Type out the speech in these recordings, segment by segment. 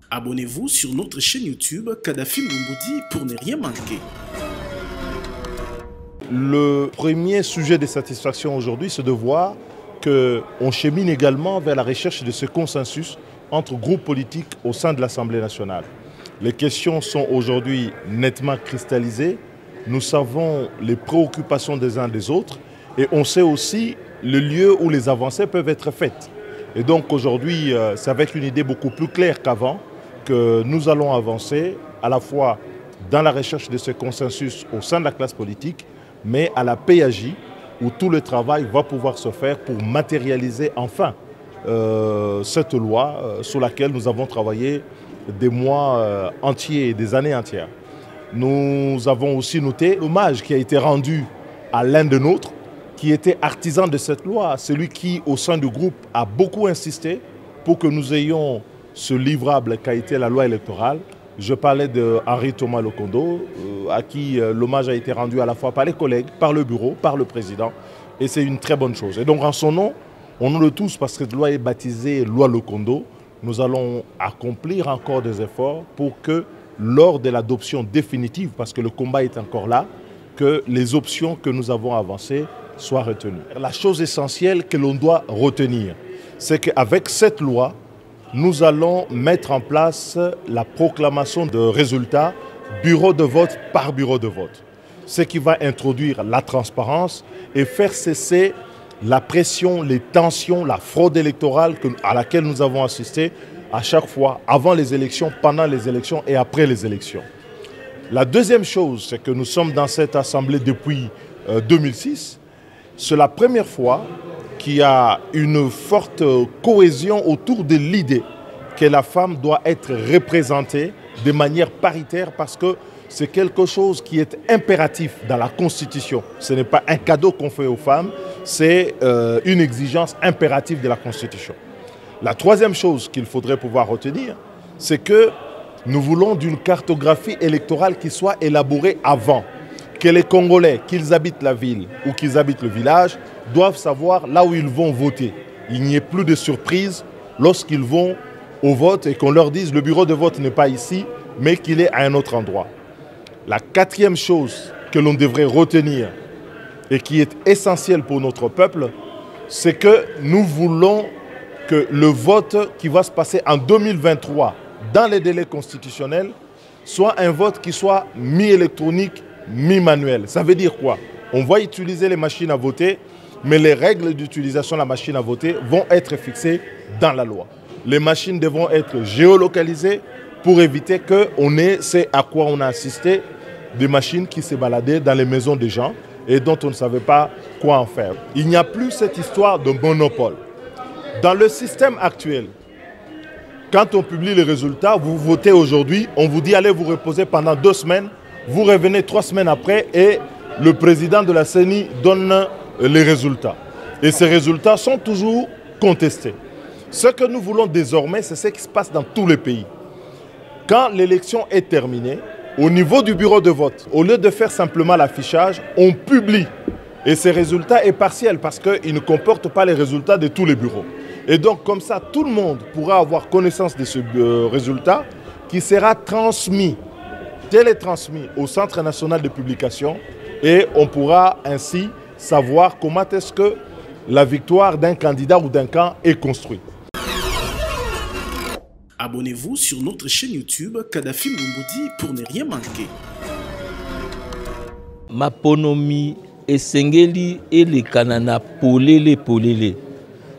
Abonnez-vous sur notre chaîne YouTube Kadhafi Mboumoudi pour ne rien manquer. Le premier sujet de satisfaction aujourd'hui, c'est de voir qu'on chemine également vers la recherche de ce consensus entre groupes politiques au sein de l'Assemblée nationale. Les questions sont aujourd'hui nettement cristallisées. Nous savons les préoccupations des uns des autres et on sait aussi le lieu où les avancées peuvent être faites. Et donc aujourd'hui, c'est avec une idée beaucoup plus claire qu'avant que nous allons avancer à la fois dans la recherche de ce consensus au sein de la classe politique, mais à la PAJ, où tout le travail va pouvoir se faire pour matérialiser enfin cette loi sur laquelle nous avons travaillé des mois entiers, des années entières. Nous avons aussi noté l'hommage qui a été rendu à l'un de nôtres, qui était artisan de cette loi, celui qui, au sein du groupe, a beaucoup insisté pour que nous ayons ce livrable qu'a été la loi électorale. Je parlais de Henri Thomas Lokondo, à qui l'hommage a été rendu à la fois par les collègues, par le bureau, par le président. Et c'est une très bonne chose. Et donc en son nom, au nom de tous, parce que cette loi est baptisée loi Lokondo, nous allons accomplir encore des efforts pour que lors de l'adoption définitive, parce que le combat est encore là, que les options que nous avons avancées soient retenues. La chose essentielle que l'on doit retenir, c'est qu'avec cette loi, nous allons mettre en place la proclamation de résultats bureau de vote par bureau de vote. Ce qui va introduire la transparence et faire cesser la pression, les tensions, la fraude électorale à laquelle nous avons assisté à chaque fois, avant les élections, pendant les élections et après les élections. La deuxième chose, c'est que nous sommes dans cette assemblée depuis 2006. C'est la première fois qu'il y a une forte cohésion autour de l'idée que la femme doit être représentée de manière paritaire parce que c'est quelque chose qui est impératif dans la Constitution. Ce n'est pas un cadeau qu'on fait aux femmes, c'est une exigence impérative de la Constitution. La troisième chose qu'il faudrait pouvoir retenir, c'est que nous voulons d'une cartographie électorale qui soit élaborée avant. Que les Congolais, qu'ils habitent la ville ou qu'ils habitent le village, doivent savoir là où ils vont voter. Il n'y ait plus de surprise lorsqu'ils vont au vote et qu'on leur dise le bureau de vote n'est pas ici, mais qu'il est à un autre endroit. La quatrième chose que l'on devrait retenir et qui est essentielle pour notre peuple, c'est que nous voulons que le vote qui va se passer en 2023 dans les délais constitutionnels soit un vote qui soit mi-électronique, mi-manuel. Ça veut dire quoi? On va utiliser les machines à voter, mais les règles d'utilisation de la machine à voter vont être fixées dans la loi. Les machines devront être géolocalisées pour éviter qu'on ait, c'est à quoi on a assisté, des machines qui se baladaient dans les maisons des gens et dont on ne savait pas quoi en faire. Il n'y a plus cette histoire de monopole. Dans le système actuel, quand on publie les résultats, vous votez aujourd'hui, on vous dit allez vous reposer pendant 2 semaines, vous revenez 3 semaines après et le président de la CENI donne les résultats. Et ces résultats sont toujours contestés. Ce que nous voulons désormais, c'est ce qui se passe dans tous les pays. Quand l'élection est terminée, au niveau du bureau de vote, au lieu de faire simplement l'affichage, on publie. Et ces résultats sont partiels parce qu'ils ne comportent pas les résultats de tous les bureaux. Et donc comme ça, tout le monde pourra avoir connaissance de ce résultat qui sera transmis, télétransmis au Centre national de publication et on pourra ainsi savoir comment est-ce que la victoire d'un candidat ou d'un camp est construite. Abonnez-vous sur notre chaîne YouTube Kadhafi Mboumoudi pour ne rien manquer. Maponomi esengeli elekana na polele.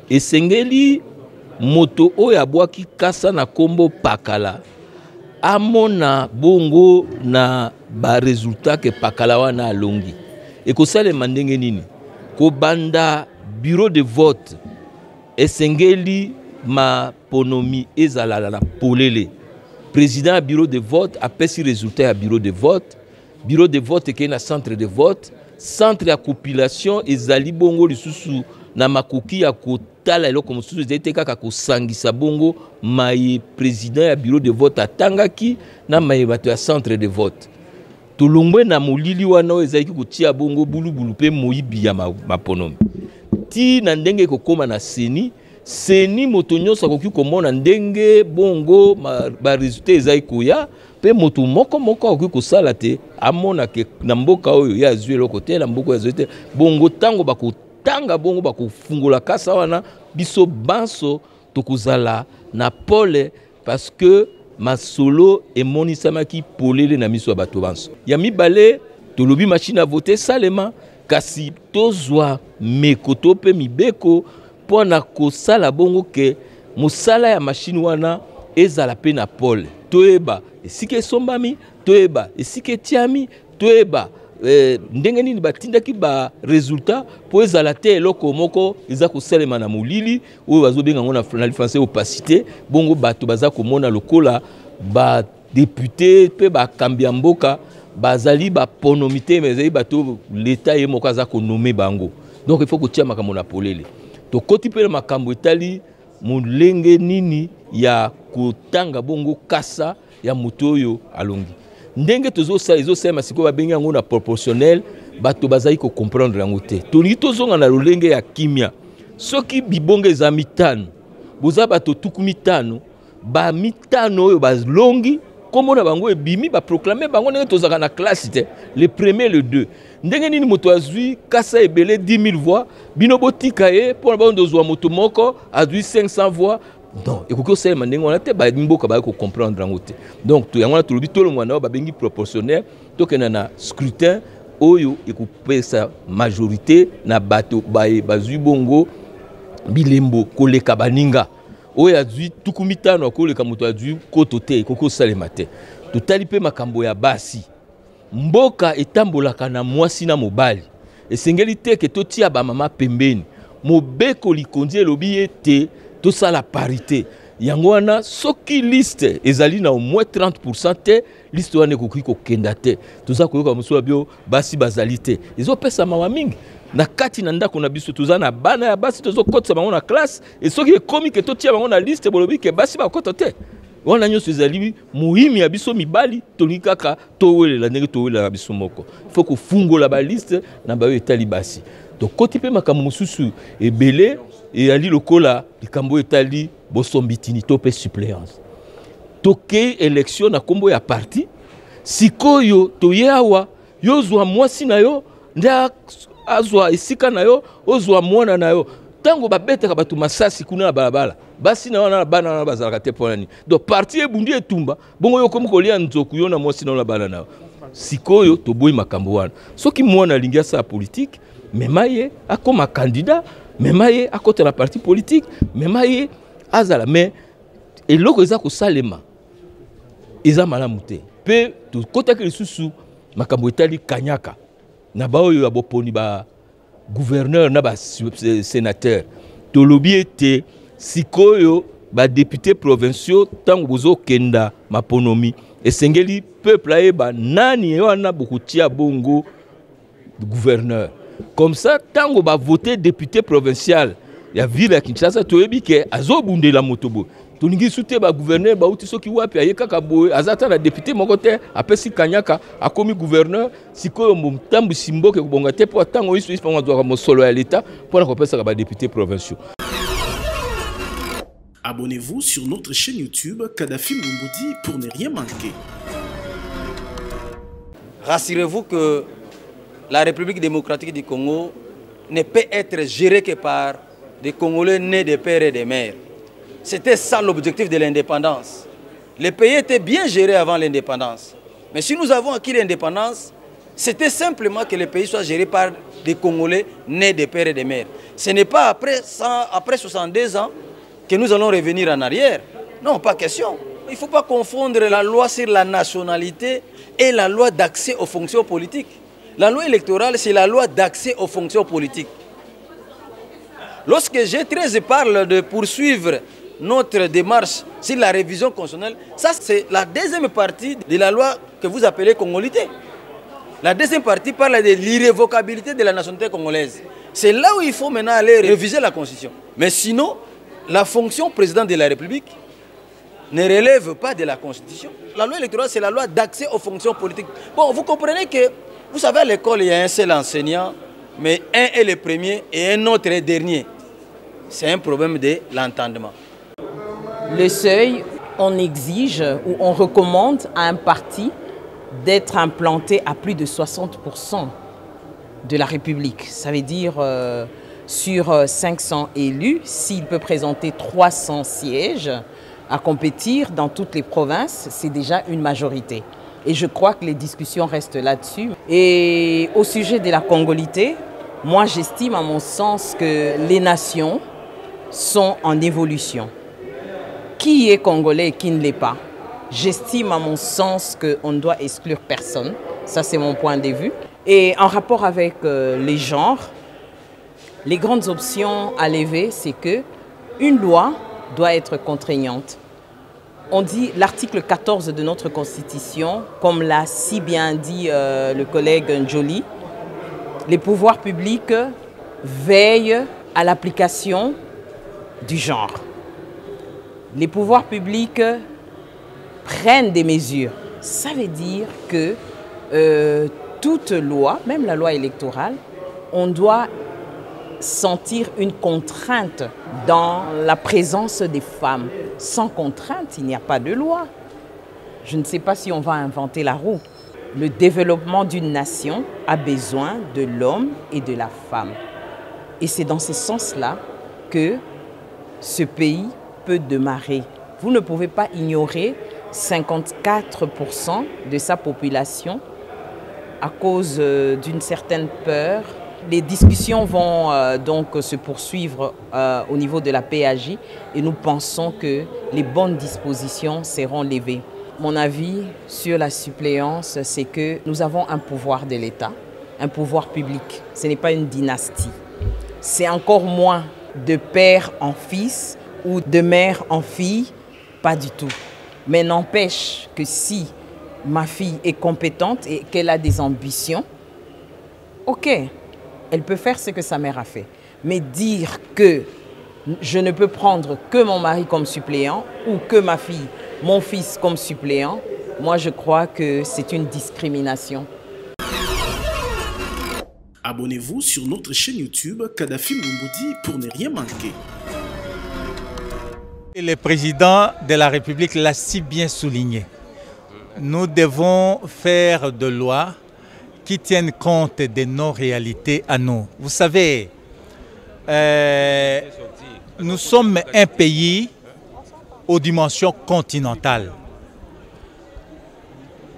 Esengeli moto oyo abwaki kasa na kombo pakala. Amona bongo na ba resultat ke pakala wana alongi. Ekosalema ndenge nini? Kobanda bureau de vote esengeli maponomi ezala na polele. Président à bureau de vote apesi résultat à bureau de vote. Bureau de vote eke na centre de vote. Centre ya compilation ezali bongo lisusu na makoki ya kotala eloko mosusu ezali kaka kosangisa bongo maye président ya bureau de vote atangaki na maye bato ya centre de vote. Tolongwe na molili wana ezali kotia bongo bulubulu pe moyibi ya maponomi. Ti na ndenge kokoma na seni seni moto nyonso akoki komona ndenge bongo ba résultat ezai koya pe moto moko akoki kosala te amona ke na mboka oyo ya azwi eloko te na mboka ya te bongo tango bakotanga bongo bakofungola kasa wana biso banso tokozala na pole parce que masolo emonisamaki polele na miso ya bato banso ya mibale tolobi machine à voter salema kasi tozwa mekoto pe mibeko pona kosala bongo ke mosala ya machine wana ezala pe na pole toyeba esika esombami toyeba esika etiami toyeba ndenge nini batindaki ba résultat po ezala te eloko moko eza kosalema na molili oyo bazobenga ngo na français opacité bongo bato baza komona lokola ba député pe bakambi ya mboka bazali baponomité mais ezali bato l'état ye moko aza konome bango donc il faut kotia makambo na polele tokoti pe makambo etali molenge nini ya kotanga bongo kasa ya moto oyo alongi ndenge tozosala ezosala sikoyo babengi yango na proportionnel bato bazali ko comprendre yango te tolingi tozonga na lolenge ya kimia soki bibonge eza mitano boza bato tuku mitano ba mitano oyo balongi komona bango ebimi ba proclamer bango ndenge tozaka na classe te le premier le deux ndenge nini moto azwi kasa ebele 10 000 voix bino botika ye pona ba ndozwa moto moko azwi 500 voix donc ekoki osalema ndenge wana te bamboka baya kocomprendre yango te donc yango wana tolobi tolongwa nao babengi proportionnel tokenda na scrutin oyo ekopesa majorité na bato bazwi bongo bilembo koleka baninga oyo azwi tuku mitano akoleka moto azwi koto te ekoki osalema te totali mpe makambo ya basi mboka etambolaka na mwasi na mobali esengeli te ke totia bamama pembeni mobeko likondi elobi ye te tosala parité yango wana soki liste ezali na au moins 30% te liste wana ekoki kokenda te toza koyoka mosusu bio basi bazali te ezopesa mawa mingi na kati na ndako na biso toza na bana ya basi tozokotisa bango na classe et soki ekomi ke totia bango na liste bolobi ke basi bakota te wana nyonso ezali muhimi ya biso mibali tolingi kaka towelela ndenge towelela biso moko faut kofungola ba liste na bayo etali basi tokoti mpe makambo mosusu ebele eyali lokola likambo etali bosombitini to pe suppléance toke élection na kombo ya parti sikoyo toye awa yozwa mwasi na yo nde azwa esika na yo ozwa mwana na yo tango babetaka bato masasi kuna na balabala basi na wana bana wana bazalaka te pona ni donc parti ebundi etumba bongo yo komi kolia nzoku yo na mwasi na bana na yo sikoyo toboyi makambo wana soki mwana alingi asala politique mema ye akoma candidat mema ye akota na parti politique mema ye azala mais eloko eza kosalema eza malamu te mpe tokotaki lisusu makambo etali kanyaka na baoyo ya boponi ba gouverneur na ba sénateur tolobi ete sikoyo ba député provinciaux tango bozokenda maponomi esengeli peuple ayeba nani wana bokutia bongo gouverneur comme ça tango ba voter député provincial ya ville ya Kinshasa toyebi ke azobundela motobo tolingi sute ba gouverneur ba uti soki wapi ayekaka boye azata na député moko te apesi kanyaka akomi gouverneur sikoyo mtambu simboke kubonga te po tango isu isu ngwa mosolo ya l'état pour na kopesa ba député provinciaux. Abonnez-vous sur notre chaîne YouTube Kadhafi Moumoudi pour ne rien manquer. Rassurez-vous que la République démocratique du Congo ne peut être gérée que par des Congolais nés des pères et des mères. C'était ça l'objectif de l'indépendance. Le pays était bien géré avant l'indépendance. Mais si nous avons acquis l'indépendance, c'était simplement que le pays soit géré par des Congolais nés des pères et des mères. Ce n'est pas après 62 ans que nous allons revenir en arrière. Non, pas question. Il ne faut pas confondre la loi sur la nationalité et la loi d'accès aux fonctions politiques. La loi électorale, c'est la loi d'accès aux fonctions politiques. Lorsque G13 parle de poursuivre notre démarche sur la révision constitutionnelle, ça c'est la deuxième partie de la loi que vous appelez congolité. La deuxième partie parle de l'irrévocabilité de la nationalité congolaise. C'est là où il faut maintenant aller réviser la Constitution. Mais sinon, la fonction président de la République ne relève pas de la Constitution. La loi électorale, c'est la loi d'accès aux fonctions politiques. Bon, vous comprenez que, vous savez, à l'école, il y a un seul enseignant, mais un est le premier et un autre est le dernier. c'est un problème de l'entendement. Le seuil, on exige ou on recommande à un parti d'être implanté à plus de 60% de la République. Ça veut dire sur 500 élus, s'il peut présenter 300 sièges à compétir dans toutes les provinces, c'est déjà une majorité. Et je crois que les discussions restent là-dessus. Et au sujet de la congolité, moi j'estime à mon sens que les nations sont en évolution. Qui est congolais et qui ne l'est pas? J'estime à mon sens qu'on ne doit exclure personne. Ça, c'est mon point de vue. Et en rapport avec les genres, les grandes options à lever, c'est qu'une loi doit être contraignante. On dit l'article 14 de notre Constitution, comme l'a si bien dit le collègue Njoli, les pouvoirs publics veillent à l'application du genre. Les pouvoirs publics prennent des mesures. Ça veut dire que toute loi, même la loi électorale, on doit sentir une contrainte dans la présence des femmes. Sans contrainte, il n'y a pas de loi. Je ne sais pas si on va inventer la roue. Le développement d'une nation a besoin de l'homme et de la femme. Et c'est dans ce sens-là que ce pays peut démarrer. Vous ne pouvez pas ignorer 54% de sa population à cause d'une certaine peur. Les discussions vont donc se poursuivre au niveau de la PAJ et nous pensons que les bonnes dispositions seront levées. Mon avis sur la suppléance, c'est que nous avons un pouvoir de l'État, un pouvoir public. Ce n'est pas une dynastie. C'est encore moins de père en fils ou de mère en fille, pas du tout. Mais n'empêche que si ma fille est compétente et qu'elle a des ambitions, ok, elle peut faire ce que sa mère a fait. Mais dire que je ne peux prendre que mon mari comme suppléant ou que ma fille, mon fils comme suppléant, moi je crois que c'est une discrimination. Abonnez-vous sur notre chaîne YouTube Kadhafi Moumoudi pour ne rien manquer. Le président de la République l'a si bien souligné. Nous devons faire de lois qui tiennent compte de nos réalités à nous. Vous savez, nous sommes un pays aux dimensions continentales.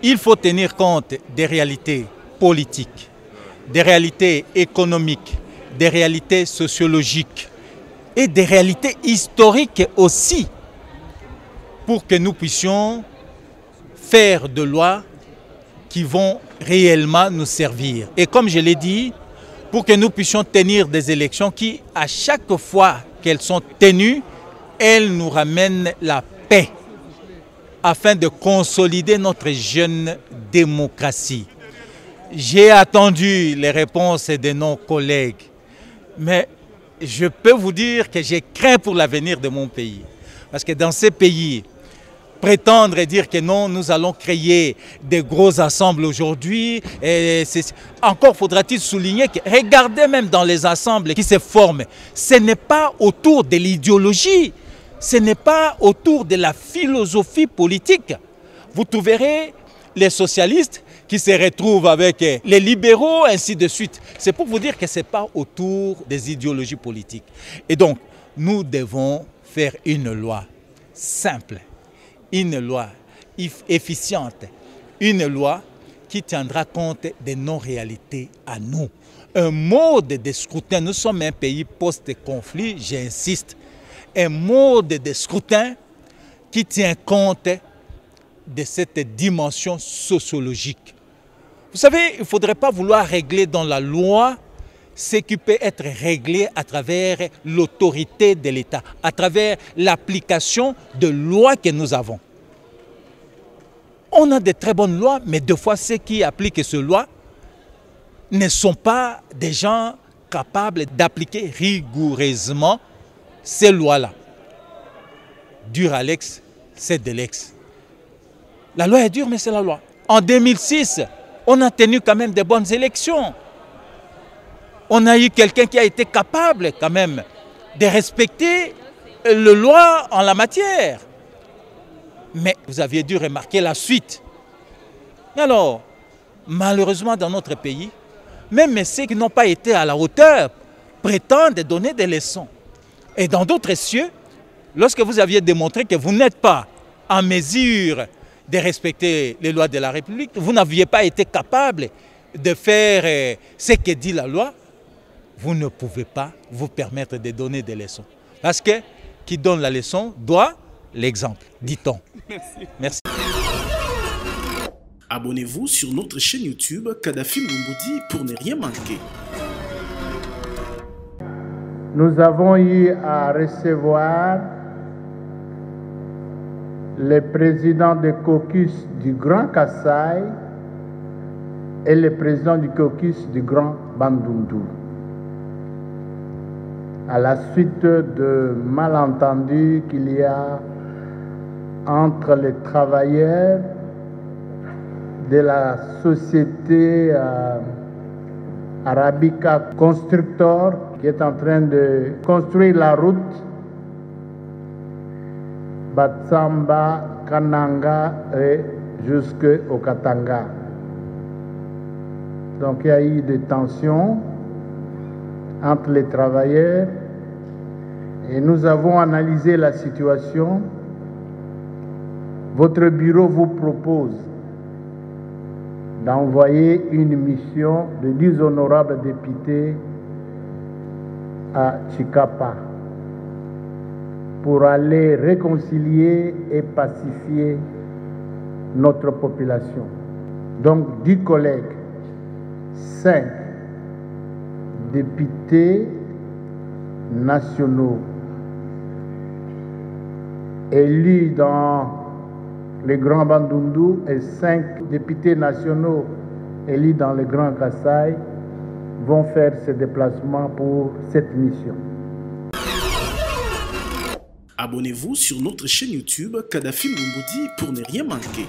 Il faut tenir compte des réalités politiques, des réalités économiques, des réalités sociologiques et des réalités historiques aussi pour que nous puissions faire de lois qui vont réellement nous servir. Et comme je l'ai dit, pour que nous puissions tenir des élections qui, à chaque fois qu'elles sont tenues, elles nous ramènent la paix afin de consolider notre jeune démocratie. J'ai attendu les réponses de nos collègues, mais je peux vous dire que j'ai craint pour l'avenir de mon pays. Parce que dans ces pays, prétendre et dire que non, nous allons créer des gros assemblées aujourd'hui. Encore faudra-t-il souligner que, regardez même dans les assemblées qui se forment, ce n'est pas autour de l'idéologie, ce n'est pas autour de la philosophie politique. Vous trouverez les socialistes qui se retrouvent avec les libéraux, ainsi de suite. C'est pour vous dire que ce n'est pas autour des idéologies politiques. Et donc, nous devons faire une loi simple, une loi efficiente, une loi qui tiendra compte de nos réalités à nous. Un mode de scrutin, nous sommes un pays post-conflit, j'insiste, un mode de scrutin qui tient compte de cette dimension sociologique. Vous savez, il ne faudrait pas vouloir régler dans la loi ce qui peut être réglé à travers l'autorité de l'État, à travers l'application de lois que nous avons. On a de très bonnes lois, mais deux fois ceux qui appliquent ces lois ne sont pas des gens capables d'appliquer rigoureusement ces lois-là. Dur à l'ex, c'est de l'ex. La loi est dure, mais c'est la loi. En 2006, on a tenu quand même de bonnes élections. On a eu quelqu'un qui a été capable quand même de respecter les lois en la matière. Mais vous aviez dû remarquer la suite. Alors, malheureusement dans notre pays, même ceux qui n'ont pas été à la hauteur prétendent donner des leçons. Et dans d'autres cieux, lorsque vous aviez démontré que vous n'êtes pas en mesure de respecter les lois de la République, vous n'aviez pas été capable de faire ce que dit la loi, vous ne pouvez pas vous permettre de donner des leçons. Parce que qui donne la leçon doit l'exemple, dit-on. Merci. Merci. Abonnez-vous sur notre chaîne YouTube Kadhafi Moumoudi pour ne rien manquer. Nous avons eu à recevoir le président du caucus du Grand Kasaï et le président du caucus du Grand Bandundu. À la suite de malentendus qu'il y a entre les travailleurs de la société Arabica Constructor qui est en train de construire la route Batsamba, Kananga et jusqu'au Katanga. Donc il y a eu des tensions entre les travailleurs et nous avons analysé la situation. Votre bureau vous propose d'envoyer une mission de 10 honorables députés à Chikapa pour aller réconcilier et pacifier notre population. Donc 10 collègues, 5 députés nationaux élus dans les Grands Bandundu et 5 députés nationaux élus dans les Grands Kasaï vont faire ce déplacement pour cette mission. Abonnez-vous sur notre chaîne YouTube Kadhafi Moumoudi pour ne rien manquer.